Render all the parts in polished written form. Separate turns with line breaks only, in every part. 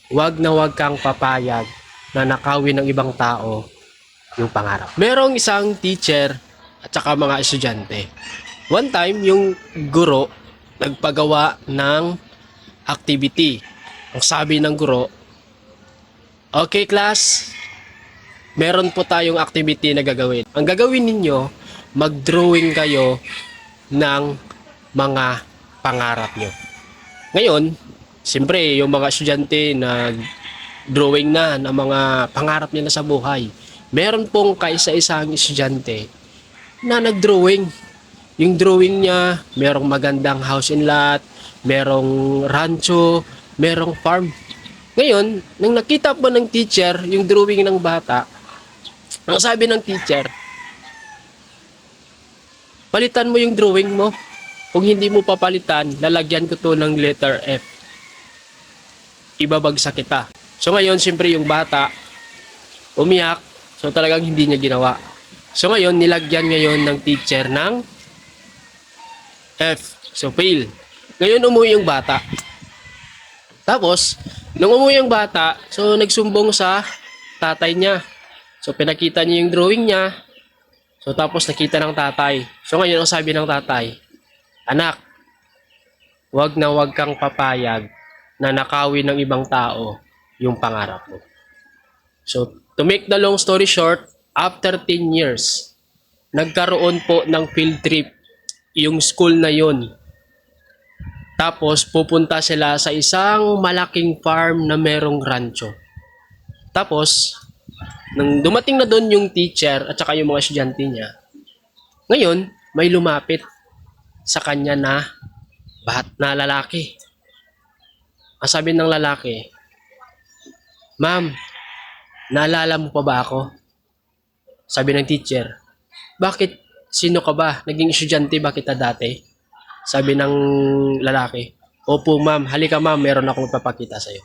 Huwag kang papayag na nakawin ng ibang tao yung pangarap. Merong isang teacher at saka mga estudyante. One time, yung guro nagpagawa ng activity. Ang sabi ng guro, "Okay class, meron po tayong activity na gagawin. Ang gagawin ninyo, mag-drawing kayo ng mga pangarap nyo." Ngayon, siyempre, yung mga estudyante drawing na ng mga pangarap nila sa buhay. Meron pong kaisa-isang estudyante na nag-drawing. Yung drawing niya, merong magandang house and lot, merong rancho, merong farm. Ngayon, nang nakita po ng teacher yung drawing ng bata, ang sabi ng teacher, "Palitan mo yung drawing mo. Kung hindi mo papalitan, lalagyan ko to ng letter F. Ibabagsak kita." So ngayon, siyempre yung bata, umiyak. So talagang hindi niya ginawa. So ngayon, nilagyan ngayon ng teacher ng F. So fail. Ngayon, umuwi yung bata. Tapos, nung umuwi yung bata, so nagsumbong sa tatay niya. So pinakita niya yung drawing niya. So tapos nakita ng tatay. So ngayon, ang sabi ng tatay, "Anak, huwag kang papayag na nakawin ng ibang tao yung pangarap mo." So, to make the long story short, after 10 years, nagkaroon po ng field trip yung school na yun. Tapos, pupunta sila sa isang malaking farm na merong rancho. Tapos, nang dumating na doon yung teacher at saka yung mga estudyante niya, ngayon, may lumapit sa kanya na lalaki. Ang sabi ng lalaki, "Ma'am, naalala mo pa ba ako?" Sabi ng teacher, "Bakit? Sino ka ba? Naging estudyante ba kita dati?" Sabi ng lalaki, "Opo ma'am, halika ma'am, meron akong ipapakita sa'yo."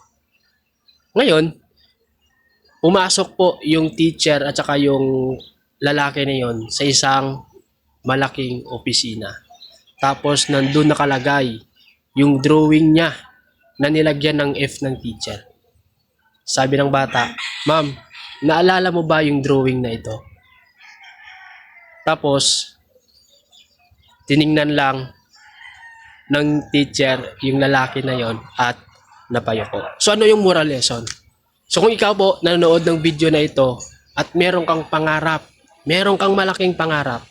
Ngayon, pumasok po yung teacher at saka yung lalaki na yon sa isang malaking opisina. Tapos nandun nakalagay yung drawing niya na nilagyan ng F ng teacher. Sabi ng bata, "Ma'am, naalala mo ba yung drawing na ito?" Tapos, tiningnan lang ng teacher yung lalaki na yon at napayuko. So ano yung moral lesson? So kung ikaw po nanonood ng video na ito at meron kang pangarap, meron kang malaking pangarap,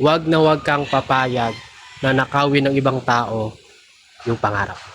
huwag kang papayag na nakawin ng ibang tao yung pangarap.